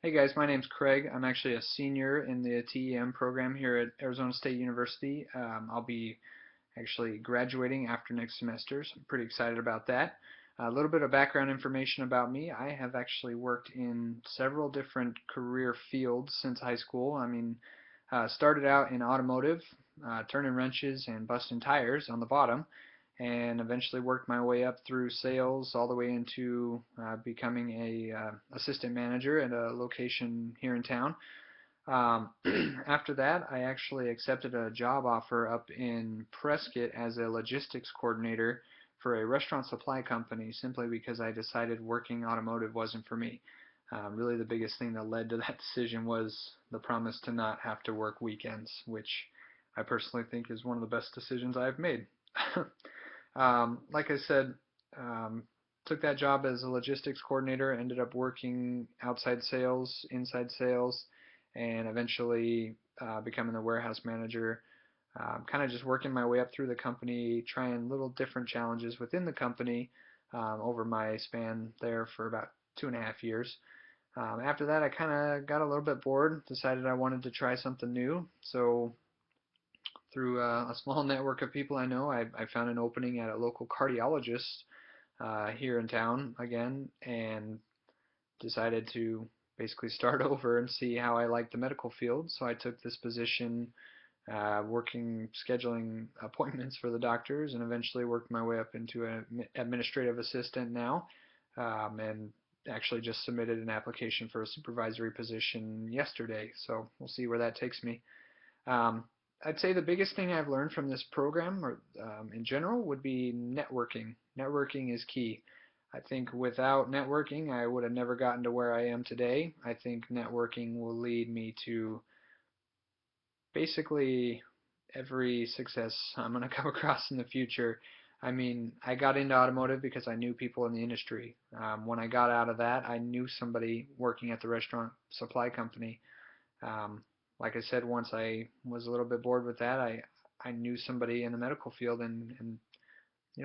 Hey guys, my name's Craig. I'm actually a senior in the TEM program here at Arizona State University. I'll be actually graduating after next semester, so I'm pretty excited about that. A little bit of background information about me. I have actually worked in several different career fields since high school. Started out in automotive, turning wrenches and busting tires on the bottom, and eventually worked my way up through sales all the way into becoming a assistant manager at a location here in town. Um, After that, I actually accepted a job offer up in Prescott as a logistics coordinator for a restaurant supply company simply because I decided working automotive wasn't for me. Really, the biggest thing that led to that decision was the promise to not have to work weekends, which I personally think is one of the best decisions I've made. Like I said, um, took that job as a logistics coordinator, ended up working outside sales, inside sales, and eventually becoming the warehouse manager. Kind of just working my way up through the company, trying little different challenges within the company over my span there for about 2.5 years. After that, I kind of got a little bit bored, decided I wanted to try something new. So through a small network of people I know, I found an opening at a local cardiologist here in town again, and decided to basically start over and see how I liked the medical field. So I took this position, working, scheduling appointments for the doctors, and eventually worked my way up into an administrative assistant now, and actually just submitted an application for a supervisory position yesterday. So we'll see where that takes me. Um, I'd say the biggest thing I've learned from this program, or in general, would be networking. Networking is key. I think without networking, I would have never gotten to where I am today. I think networking will lead me to basically every success I'm going to come across in the future. I got into automotive because I knew people in the industry. When I got out of that, I knew somebody working at the restaurant supply company. um, like I said, once I was a little bit bored with that, I knew somebody in the medical field, and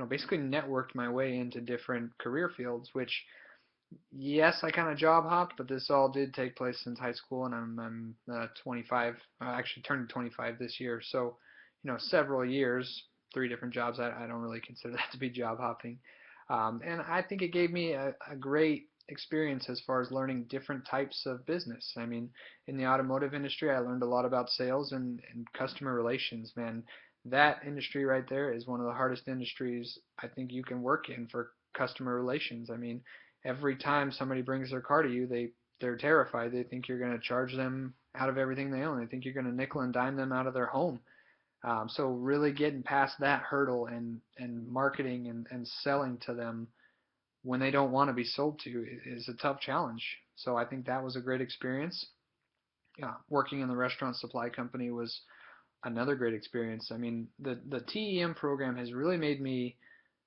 basically networked my way into different career fields. Which, yes, I kind of job hopped, but this all did take place since high school, and I'm 25, actually turning 25 this year. So, several years, three different jobs. I don't really consider that to be job hopping. And I think it gave me a great experience as far as learning different types of business. In the automotive industry, I learned a lot about sales and customer relations. Man, that industry right there is one of the hardest industries I think you can work in for customer relations. Every time somebody brings their car to you, they're terrified. They think you're going to charge them out of everything they own. They think you're going to nickel and dime them out of their home. So really getting past that hurdle and marketing and selling to them when they don't want to be sold to is a tough challenge. So I think that was a great experience. Yeah, working in the restaurant supply company was another great experience. The TEM program has really made me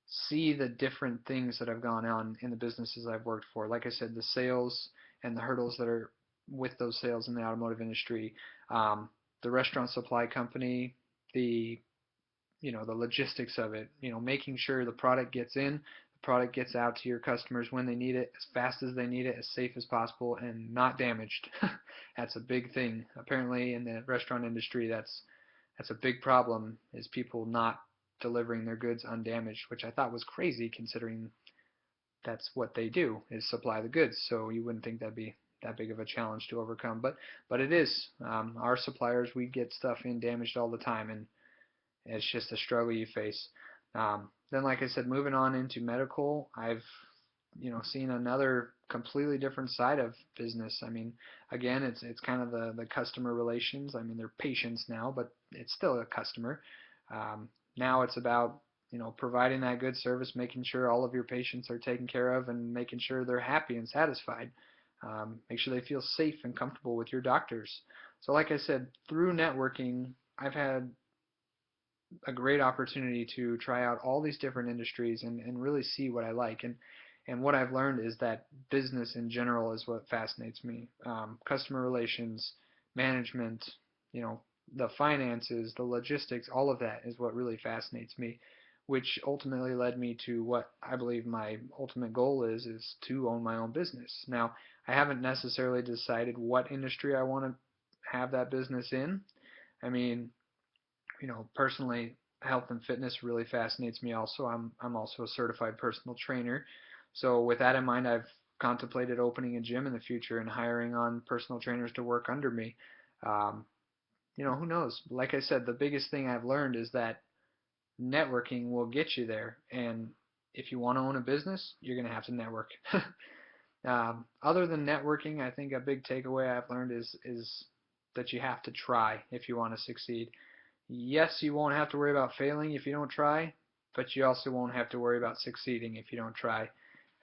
see the different things that have gone on in the businesses I've worked for. Like I said, the sales and the hurdles that are with those sales in the automotive industry, the restaurant supply company, the the logistics of it, making sure the product gets in, the product gets out to your customers when they need it, as fast as they need it, as safe as possible, and not damaged. That's a big thing. Apparently, in the restaurant industry, that's a big problem, is people not delivering their goods undamaged, which I thought was crazy considering that's what they do, is supply the goods. So you wouldn't think that'd be that big of a challenge to overcome, but it is. Our suppliers, we get stuff in damaged all the time, and it's just a struggle you face. Then, like I said, moving on into medical, I've seen another completely different side of business. Again, it's kind of the customer relations. They're patients now, but it's still a customer. Now it's about providing that good service, making sure all of your patients are taken care of, and making sure they're happy and satisfied. Make sure they feel safe and comfortable with your doctors. So, like I said, through networking, I've had a great opportunity to try out all these different industries and really see what I like. And what I've learned is that business in general is what fascinates me. Customer relations, management, the finances, the logistics, all of that is what really fascinates me. which ultimately led me to what I believe my ultimate goal is to own my own business. Now, I haven't necessarily decided what industry I want to have that business in. I mean, personally, health and fitness really fascinates me also. I'm also a certified personal trainer. So with that in mind, I've contemplated opening a gym in the future and hiring on personal trainers to work under me. Um, who knows? Like I said, the biggest thing I've learned is that networking will get you there. And if you want to own a business, you're going to have to network. Other than networking, I think a big takeaway I've learned is that you have to try if you want to succeed. Yes, you won't have to worry about failing if you don't try, but you also won't have to worry about succeeding if you don't try.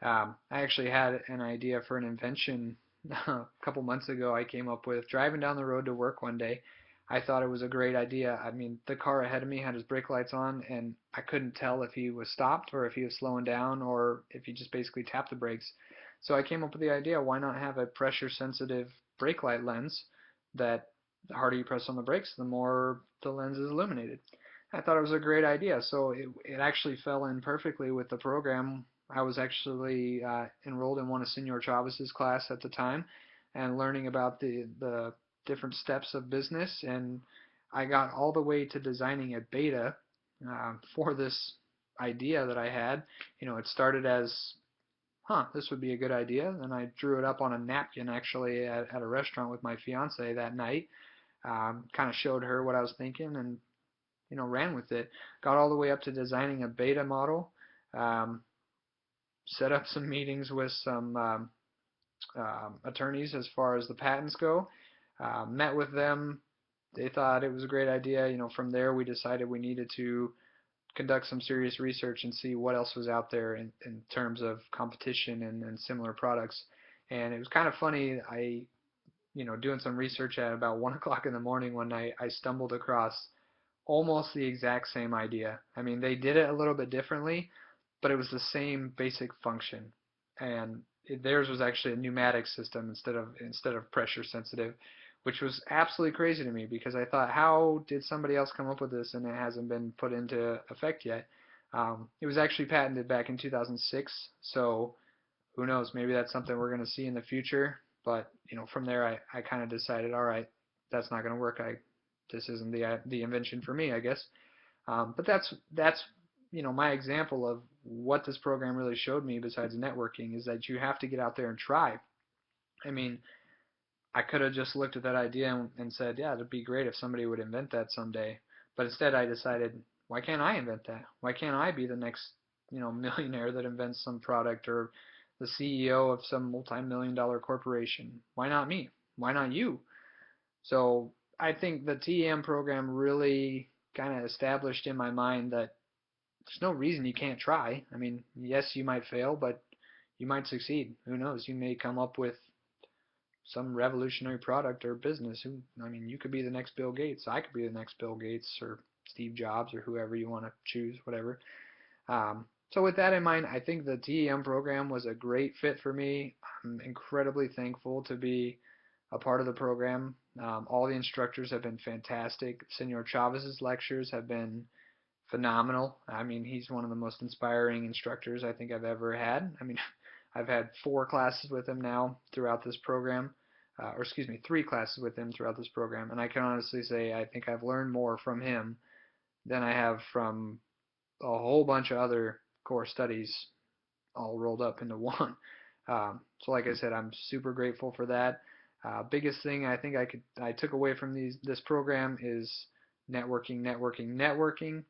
I actually had an idea for an invention a couple months ago. I came up with driving down the road to work one day. I thought it was a great idea. I mean, the car ahead of me had his brake lights on, and I couldn't tell if he was stopped or if he was slowing down or if he just basically tapped the brakes. So I came up with the idea, why not have a pressure sensitive brake light lens that the harder you press on the brakes, the more the lens is illuminated. I thought it was a great idea, so it actually fell in perfectly with the program. I was actually enrolled in one of Senor Chavez's class at the time and learning about the different steps of business, and I got all the way to designing a beta for this idea that I had. It started as, this would be a good idea, and I drew it up on a napkin actually at a restaurant with my fiance that night. Kind of showed her what I was thinking and ran with it. Got all the way up to designing a beta model. Um, Set up some meetings with some attorneys as far as the patents go. Met with them. They thought it was a great idea. From there we decided we needed to conduct some serious research and see what else was out there in terms of competition and similar products. And it was kind of funny. Doing some research at about 1 o'clock in the morning one night, I stumbled across almost the exact same idea. I mean, they did it a little bit differently, but it was the same basic function. And theirs was actually a pneumatic system instead of pressure sensitive, which was absolutely crazy to me because I thought, how did somebody else come up with this and it hasn't been put into effect yet? It was actually patented back in 2006, so who knows? Maybe that's something we're going to see in the future. But from there, I kind of decided, all right, that's not going to work. This isn't the invention for me, I guess. But that's my example of what this program really showed me. Besides networking, is that you have to get out there and try. I mean, I could have just looked at that idea and said, yeah, it'd be great if somebody would invent that someday. But instead, I decided, why can't I invent that? Why can't I be the next millionaire that invents some product or the CEO of some multi-million-dollar corporation? Why not me? Why not you? So I think the TEM program really kind of established in my mind that there's no reason you can't try. I mean, yes, you might fail, but you might succeed. Who knows? You may come up with some revolutionary product or business. I mean, you could be the next Bill Gates. I could be the next Bill Gates or Steve Jobs or whoever you want to choose, whatever. So with that in mind, I think the TEM program was a great fit for me. I'm incredibly thankful to be a part of the program. All the instructors have been fantastic. Senor Chavez's lectures have been phenomenal. I mean, he's one of the most inspiring instructors I think I've ever had. I mean, I've had 4 classes with him now throughout this program, or excuse me, 3 classes with him throughout this program, and I can honestly say I think I've learned more from him than I have from a whole bunch of other core studies all rolled up into one. So like I said, I'm super grateful for that. Biggest thing I think I took away from this program is networking, networking, networking,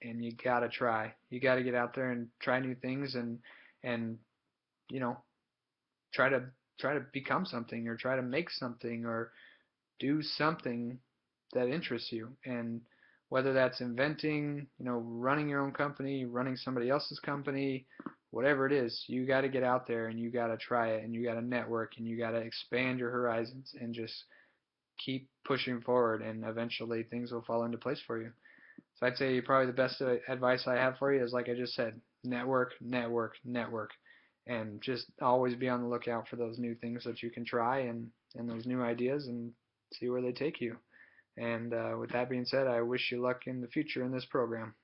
and you gotta try. You gotta get out there and try new things and you know try to try to become something or try to make something or do something that interests you. And whether that's inventing, running your own company, running somebody else's company, whatever it is, you got to get out there and you got to try it and you got to network and you got to expand your horizons and just keep pushing forward and eventually things will fall into place for you. So I'd say probably the best advice I have for you is like I just said, network, network, network, and just always be on the lookout for those new things that you can try and those new ideas and see where they take you. And with that being said, I wish you luck in the future in this program.